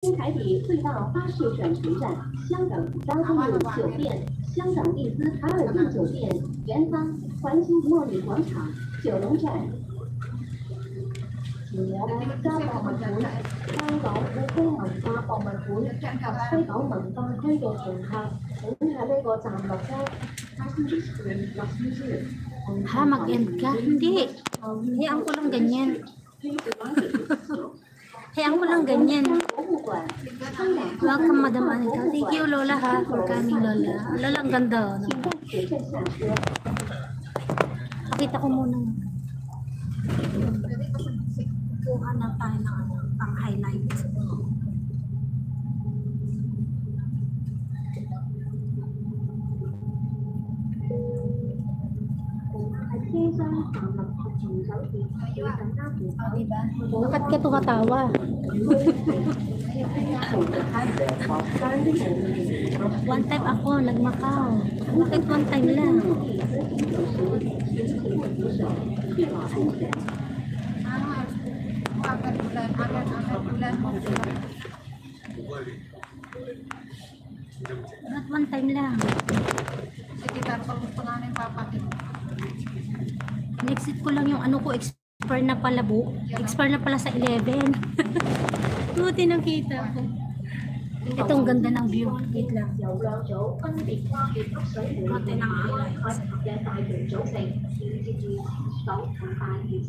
台底隧道巴士转乘站、香港张公路酒店、香港丽思卡尔顿酒店、元芳环球贸易广场、九龙站。前有國家博物館、香港故宮文化博物館及西九文化區嘅乘客，請喺呢個站落車。Ha, mag-end ka? Hindi. Hayaan ko lang ganyan. Hayaan ko lang ganyan. Welcome, Madam Anika. Thank you, Lola, ha, for coming, Lola. Lola, ang ganda. No? Pakita ko muna. Kuha na tayo ng pang-highlights. Diba? Bakit ka tumatawa? One time ako, nag-Macau. Bakit one time lang? Bakit one time lang? Sekitar pengalaman yang papa itu. Exit ko lang yung ano ko, expire na pala bu. Expire na pala sa 11. Buti nakita ko. Itong ganda ng view. Wait lang. Buti ng highlights.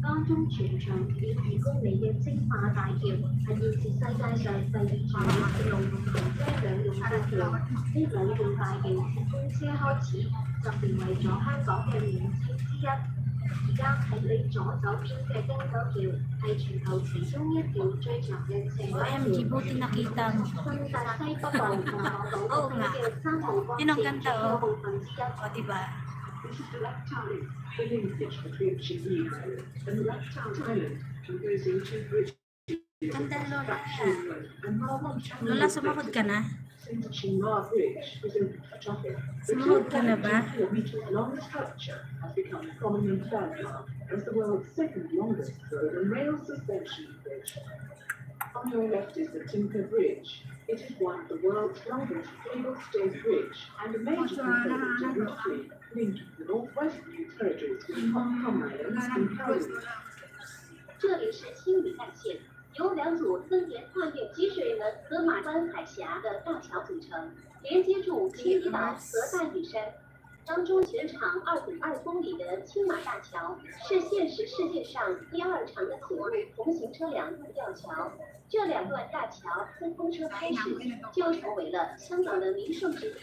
當中全長2公里嘅青馬大橋係現時世界上第2長嘅路面停車兩用大橋。呢兩用大橋自通車開始就成為咗香港嘅名稱之一。而家喺你左手邊嘅汀九橋係全球其中一條最長嘅斜路橋。OMG, buti nakita mo. 新界西北部同港島嘅3號幹線主要部分之一。O, diba? This is the Lactale, the linkage between Chile and Lactale Island, and goes into British. Ganda, Lola. Lola, sumahod ka na? Since Chinmar Bridge was open for traffic, the Sumahod ka na ba? 2.4-metre-long structure has become a prominent landmark as the world's second longest road and rail suspension bridge. On your left is the Timber Bridge. It is one of the world's longest cable-stayed bridge and a major component of Route 3, linking the northwestern territories with Hong Kong Islands and Paris. 这里是青屿干线，由2组分别跨越积水门和马湾海峡的大桥组成，连接住青屿岛和大屿山。当中全长2.2公里的青马大桥是现时世界上第2长的铁路同行车辆路吊桥。这2段大桥自通车开始就成为了香港的名胜之地。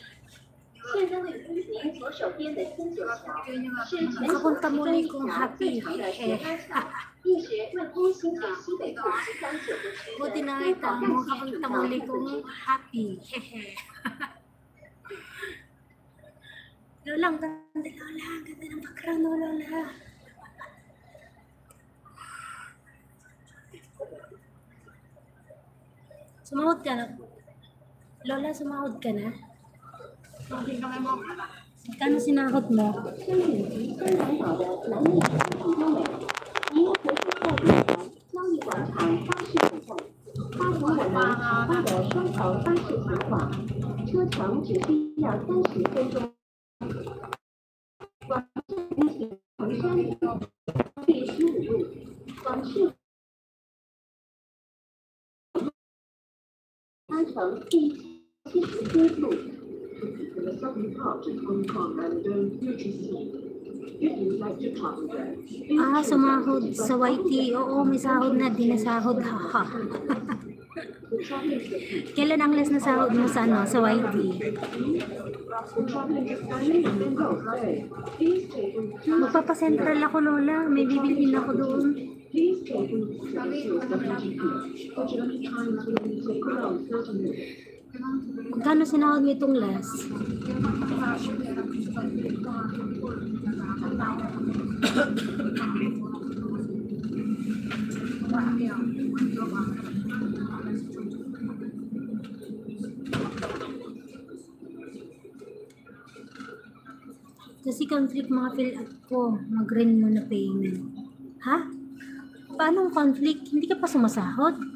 现在位于您左手边的汀九桥是全球其中一条最长的斜搭桥，一直贯通新界西北部13.9个区的 Buti 非 nakita 法 mo 干线 kapag 主 tamuli 道 kong happy. Hehe. Lola, ang ganda, Lola. Ang ganda ng background mo, Lola. Sumahod ka na. Lola, sumahod ka na? Kano sinahod mo? 深圳及香港岛的南面城市优美，您可以在这条交易广场巴士止站，搭乘我们豪华的双层巴士前往，车程只需要30分钟。广深行衡山第15路，广市搭乘第77路。In the southern part of Hong Kong and UTC. If you'd like to travel there, Sumahod sa YT. Oo, may sahod na. Di nasahod. Haha. Kailan ang last na sahod mo sa ano? Sa YT? Magpapasentral ako, Lola. May bibilhin ako doon. Please take WGP. The journey times will take around 30 minutes. Magkano sinahod mo itong last? Kasi conflict mga fill-up ko. Mag-rin mo na payment. Ha? Paano conflict? Hindi ka pa sumasahod?